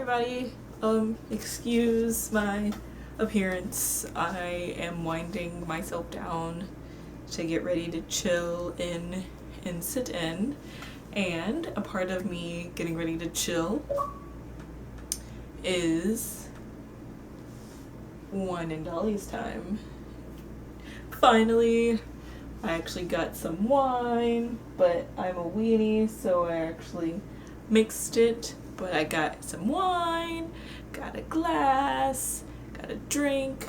everybody. Excuse my appearance. I am winding myself down to get ready to chill in and sit in. And a part of me getting ready to chill is wine and Dollies time. Finally, I actually got some wine, but I'm a weenie, so I actually mixed it. But I got some wine, got a glass, got a drink.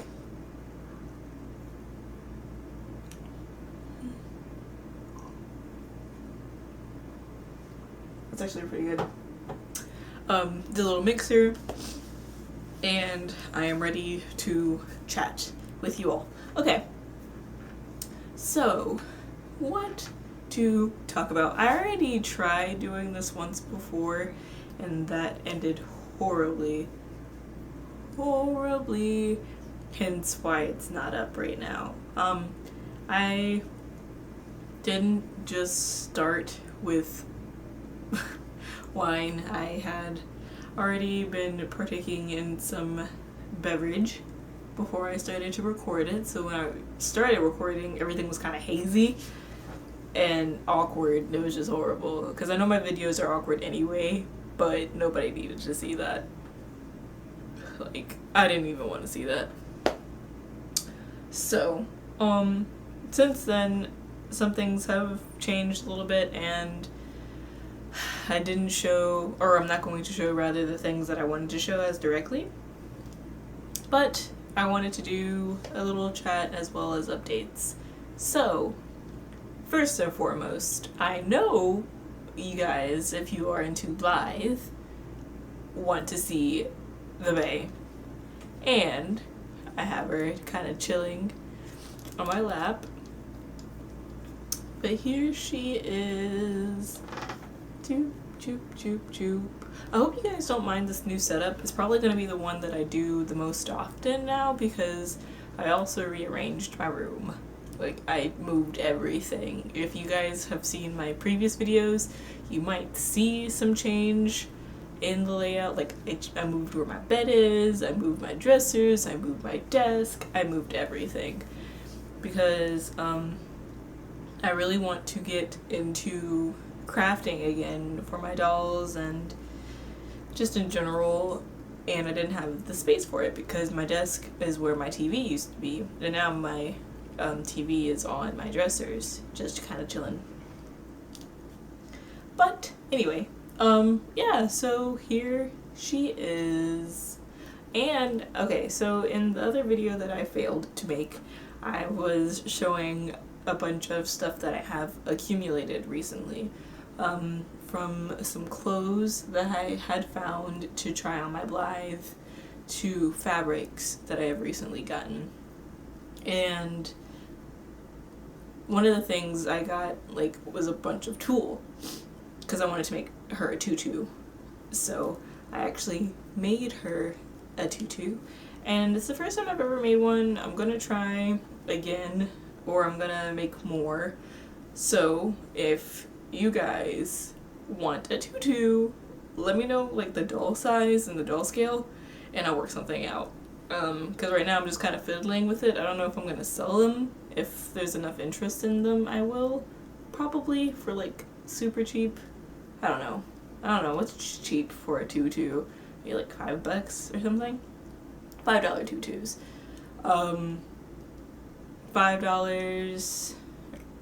That's actually pretty good. The little mixer, and I am ready to chat with you all. Okay, so what to talk about? I already tried doing this once before, and that ended horribly, hence why it's not up right now. I didn't just start with wine. I had already been partaking in some beverage before I started to record it, so when I started recording, everything was kind of hazy and awkward. It was just horrible, because I know my videos are awkward anyway, but nobody needed to see that. Like, I didn't even want to see that. So, since then, some things have changed a little bit, and I didn't show, or I'm not going to show rather, the things that I wanted to show as directly. But I wanted to do a little chat as well as updates. So, first and foremost, I know you guys, if you are into Blythe, want to see the Bay. And I have her kind of chilling on my lap. But here she is. Choop, choop, choop, choop. I hope you guys don't mind this new setup. It's probably going to be the one that I do the most often now, because I also rearranged my room. Like, I moved everything. If you guys have seen my previous videos, you might see some change in the layout. Like, I moved where my bed is, I moved my dressers, I moved my desk, I moved everything. Because, I really want to get into crafting again for my dolls and just in general, and I didn't have the space for it because my desk is where my TV used to be, and now my TV is on my dressers, just kind of chilling. But anyway, yeah, so here she is. And okay, so in the other video that I failed to make, I was showing a bunch of stuff that I have accumulated recently, from some clothes that I had found to try on my Blythe to fabrics that I have recently gotten. And one of the things I got, like, was a bunch of tulle, because I wanted to make her a tutu. So I actually made her a tutu, and it's the first time I've ever made one. I'm gonna try again, or I'm gonna make more. So if you guys want a tutu, let me know, like, the doll size and the doll scale, and I'll work something out. Because right now I'm just kind of fiddling with it. I don't know if I'm gonna sell them. If there's enough interest in them, I will. Probably for, like, super cheap. I don't know. What's cheap for a tutu? Maybe like $5 or something? $5 tutus. $5,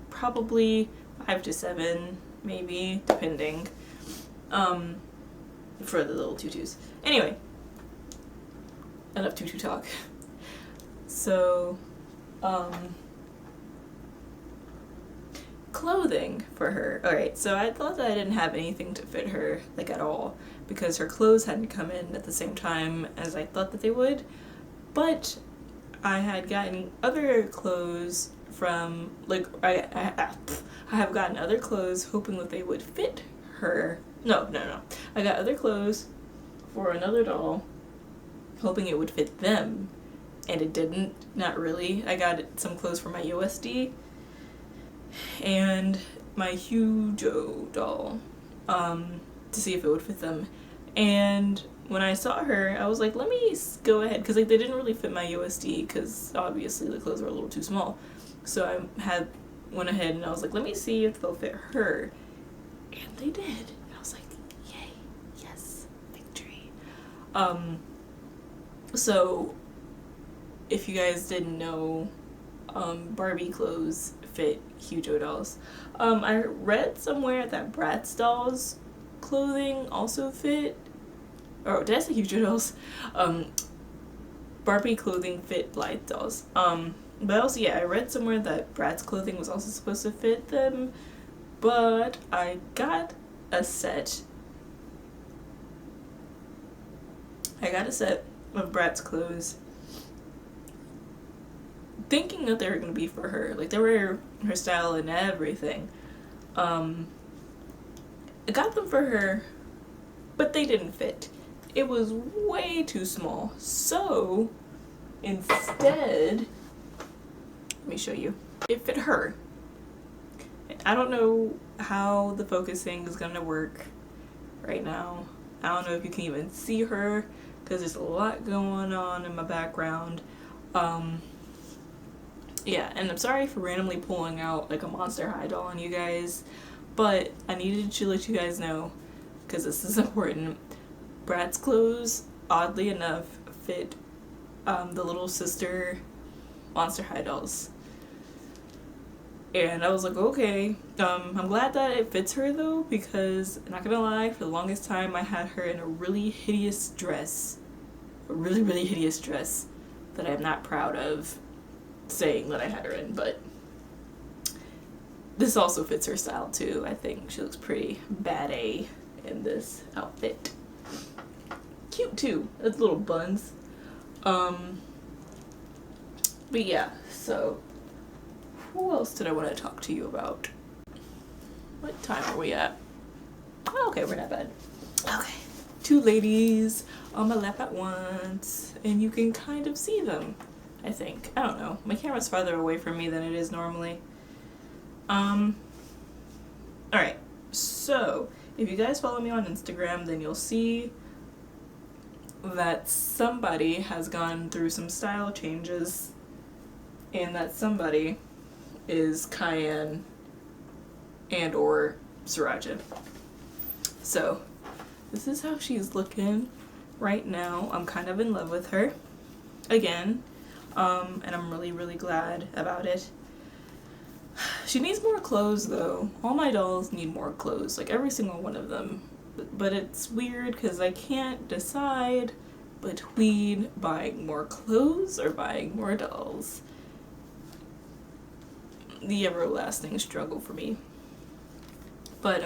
probably 5 to 7, maybe, depending, for the little tutus. Anyway, enough tutu talk. So, clothing for her. Alright, so I thought that I didn't have anything to fit her, like, at all, because her clothes hadn't come in at the same time as I thought that they would, but I had gotten other clothes from, like, I have gotten other clothes hoping that they would fit her. No. I got other clothes for another doll, hoping it would fit them, and it didn't. Not really. I got some clothes for my USD and my Hujo doll, to see if it would fit them, And when I saw her, I was like, let me go ahead, because like they didn't really fit my USD, because obviously the clothes were a little too small. So I went ahead and I was like, let me see if they'll fit her, and they did. And I was like, yay, yes, victory. So if you guys didn't know, Barbie clothes fit Hugo dolls. I read somewhere that Bratz dolls clothing also fit. Oh, did I say Hugo dolls? Barbie clothing fit Blythe dolls. But also, yeah, I read somewhere that Bratz clothing was also supposed to fit them, but I got a set. I got a set of Bratz clothes, thinking that they were gonna be for her. Like, they were her style and everything. I got them for her, but they didn't fit. It was way too small. So instead, let me show you. It fit her. I don't know how the focusing is gonna work right now. I don't know if you can even see her, because there's a lot going on in my background. Yeah, and I'm sorry for randomly pulling out like a Monster High doll on you guys, but I needed to let you guys know, because this is important. Bratz clothes, oddly enough, fit the little sister Monster High dolls. And I was like, okay. I'm glad that it fits her though, because not gonna lie, for the longest time I had her in a really hideous dress. A really, really hideous dress that I'm not proud of saying that I had her in, but this also fits her style too. I think she looks pretty bad-a in this outfit. Cute too, it's little buns. But yeah, so who else did I want to talk to you about? What time are we at? Oh, okay, we're not bad. Okay, two ladies on my lap at once, and you can kind of see them, I think. I don't know. My camera's farther away from me than it is normally. Alright, so if you guys follow me on Instagram, then you'll see that somebody has gone through some style changes, and that somebody is Cayenne and or Sriracha. So this is how she's looking right now. I'm kind of in love with her again, and I'm really, really glad about it. She needs more clothes though. All my dolls need more clothes, like every single one of them. But it's weird because I can't decide between buying more clothes or buying more dolls. The everlasting struggle for me. But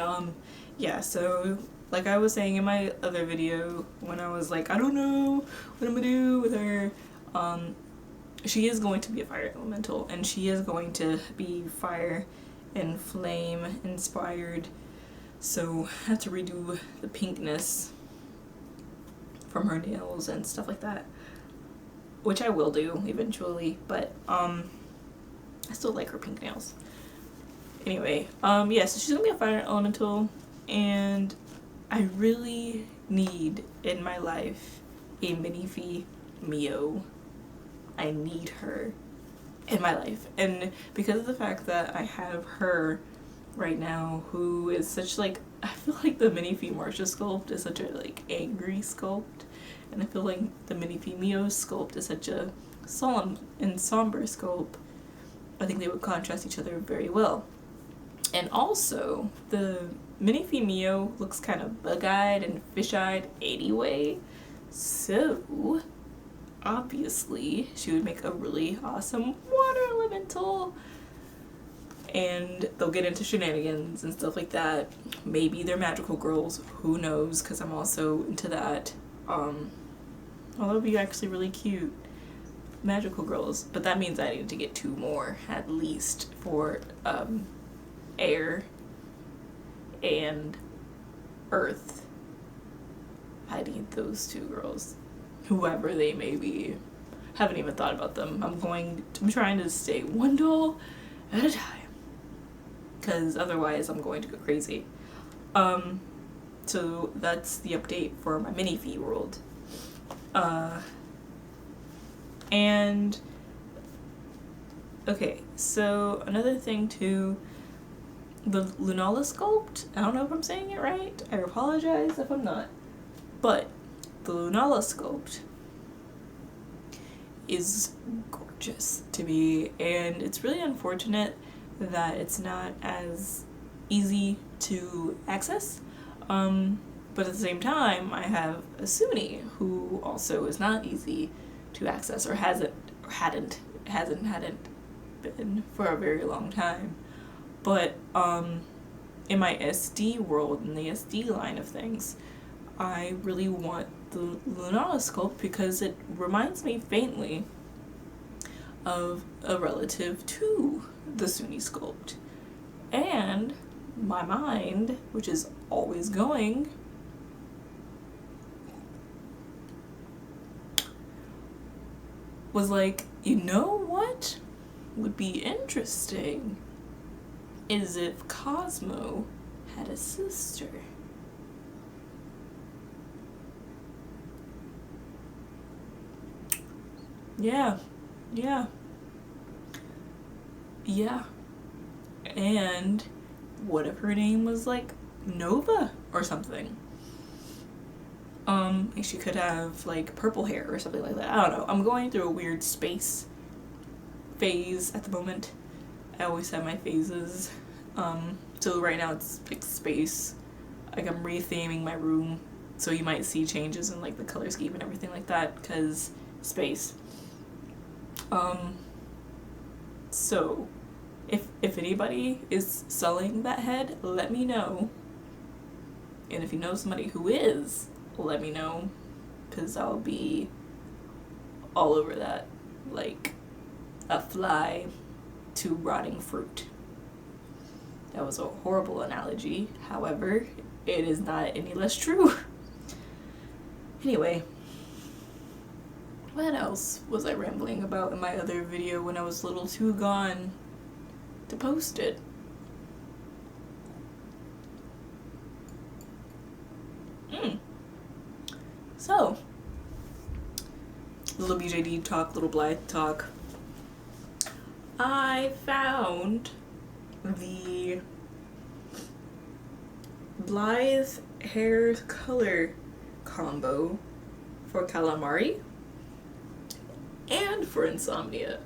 yeah, so like I was saying in my other video, when I was like, I don't know what I'm gonna do with her, she is going to be a fire elemental, and she is going to be fire and flame inspired. So I have to redo the pinkness from her nails and stuff like that, which I will do eventually, but I still like her pink nails. Anyway, yeah, so she's gonna be a fire elemental, and I really need in my life a Minifee Mio. I need her in my life, and because of the fact that I have her right now, who is such like, I feel like the Minifee Marsha sculpt is such a like angry sculpt, and I feel like the Minifee Mio sculpt is such a solemn and somber sculpt. I think they would contrast each other very well. And also, the Minifee Mio looks kind of bug-eyed and fish-eyed anyway, so obviously she would make a really awesome water elemental. And they'll get into shenanigans and stuff like that. Maybe they're magical girls, who knows, because I'm also into that. Well, that would be actually really cute. Magical girls, but that means I need to get 2 more at least for air and earth. I need those 2 girls, whoever they may be. Haven't even thought about them. I'm trying to stay 1 doll at a time, because otherwise I'm going to go crazy. So that's the update for my Minifee world. And okay, so another thing too, the Lunala sculpt, I don't know if I'm saying it right, I apologize if I'm not, but the Lunala sculpt is gorgeous to me, and it's really unfortunate that it's not as easy to access, but at the same time I have a Suni who also is not easy to access, or hadn't been for a very long time. But in my SD world, in the SD line of things, I really want the Lunala sculpt because it reminds me faintly of a relative to the Suni sculpt. And my mind, which is always going, was like, you know what would be interesting is if Cosmo had a sister. Yeah. And what if her name was like Nova or something? She could have like purple hair or something like that. I don't know. I'm going through a weird space phase at the moment. I always have my phases. So right now it's like space. Like I'm retheming my room, so you might see changes in like the color scheme and everything like that, because space. So if anybody is selling that head, let me know. And if you know somebody who is, let me know, because I'll be all over that like a fly to rotting fruit. That was a horrible analogy, however, it is not any less true. Anyway, what else was I rambling about in my other video when I was a little too gone to post it? So, little BJD talk, little Blythe talk. I found the Blythe hair color combo for calamari and for insomnia.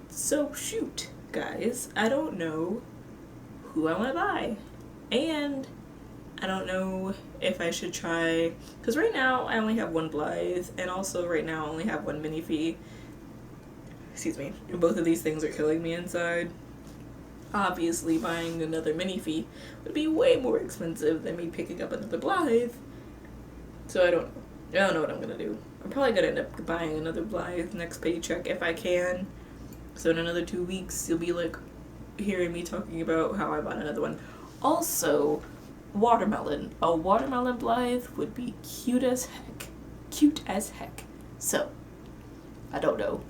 So shoot, guys, I don't know who I want to buy, and I don't know if I should try, because right now I only have one Blythe, and also right now I only have one Minifee. Excuse me. And both of these things are killing me inside. Obviously, buying another Minifee would be way more expensive than me picking up another Blythe. So I don't know what I'm gonna do. I'm probably gonna end up buying another Blythe next paycheck if I can. So in another 2 weeks, you'll be like hearing me talking about how I bought another one. Also, watermelon. A watermelon Blythe would be cute as heck. Cute as heck. So, I don't know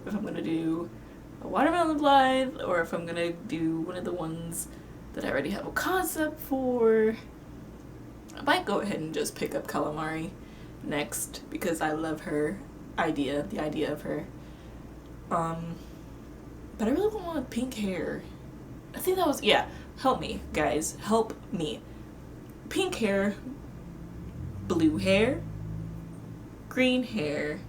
if I'm gonna do a watermelon Blythe or if I'm gonna do one of the ones that I already have a concept for. I might go ahead and just pick up calamari next because I love her idea, the idea of her. But I really want pink hair. I think that was, yeah, help me, guys, help me. Pink hair, blue hair, green hair,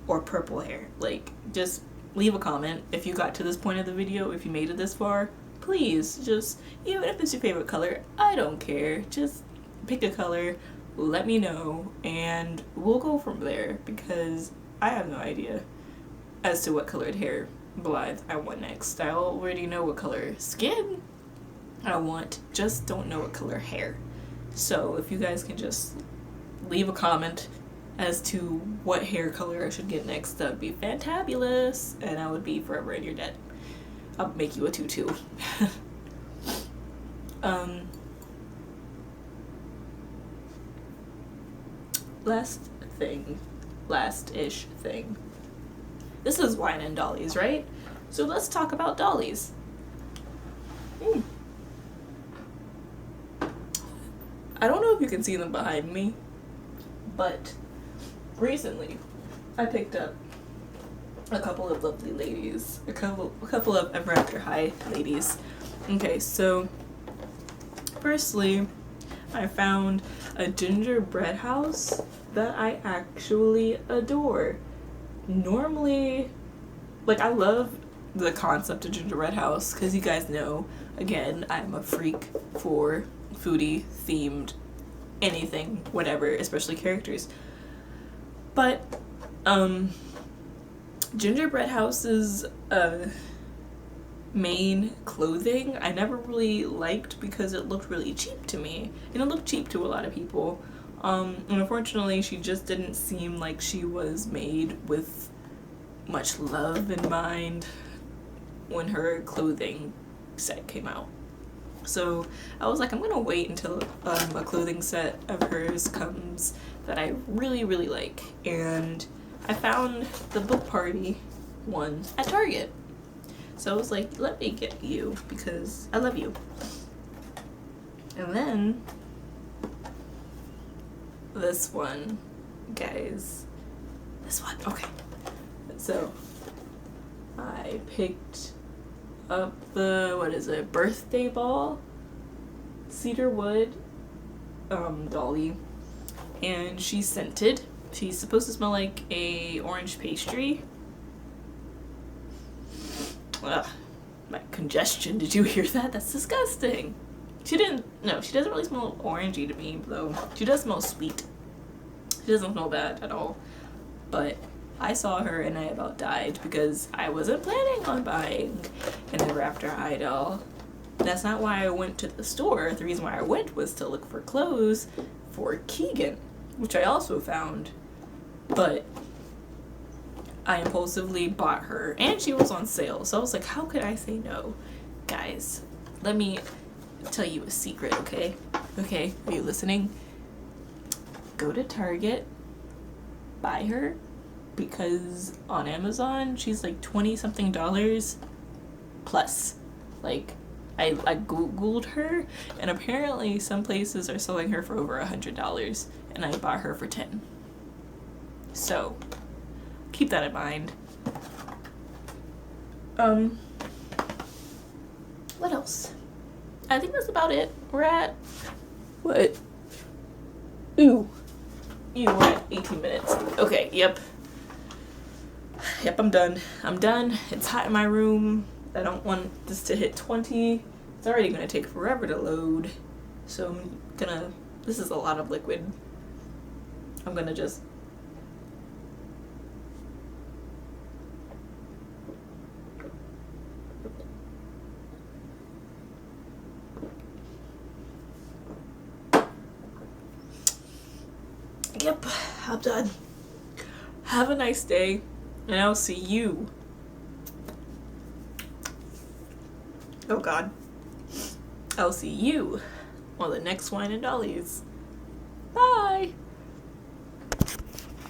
or purple hair. Like, just leave a comment if you got to this point of the video, if you made it this far. Please, just, even if it's your favorite color, I don't care. Just pick a color, let me know, and we'll go from there, because I have no idea as to what colored hair Blythe I want next. I already know what color skin I want, just don't know what color hair. So if you guys can just leave a comment as to what hair color I should get next, that would be fantabulous, and I would be forever in your debt. I'll make you a tutu. Last-ish thing. This is wine and Dollies, right? So let's talk about Dollies. I don't know if you can see them behind me, but recently I picked up a couple of lovely ladies, a couple of Ever After High ladies. Okay, so firstly, I found a gingerbread house that I actually adore. Normally, like, I love the concept of gingerbread house because you guys know, again, I'm a freak for foodie themed anything, whatever, especially characters. But gingerbread house's main clothing I never really liked because it looked really cheap to me, and it looked cheap to a lot of people. And unfortunately, she just didn't seem like she was made with much love in mind when her clothing set came out. So I was like, I'm gonna wait until a clothing set of hers comes that I really, really like. And I found the book party one at Target. So I was like, let me get you because I love you. And then this one, guys. This one, okay. So I picked up the, what is it, birthday ball cedarwood dolly, and she's scented. She's supposed to smell like a orange pastry. Ugh, my congestion, did you hear that? That's disgusting. She doesn't really smell orangey to me though. She does smell sweet. She doesn't smell bad at all. But I saw her and I about died because I wasn't planning on buying an Ever After High doll. That's not why I went to the store. The reason why I went was to look for clothes for Keegan, which I also found. But I impulsively bought her, and she was on sale. So I was like, how could I say no? Guys, let me tell you a secret, okay? Okay, are you listening? Go to Target, buy her, because on Amazon she's like $20-something plus. Like, I googled her, and apparently some places are selling her for over $100, and I bought her for $10. So keep that in mind. What else? I think that's about it. We're at what? Ooh, we're at 18 minutes. Okay, yep, I'm done. It's hot in my room. I don't want this to hit 20. It's already gonna take forever to load. So this is a lot of liquid. I'm gonna just Yep, I'm done. Have a nice day, and I'll see you. Oh God. I'll see you on the next Wine and Dollies.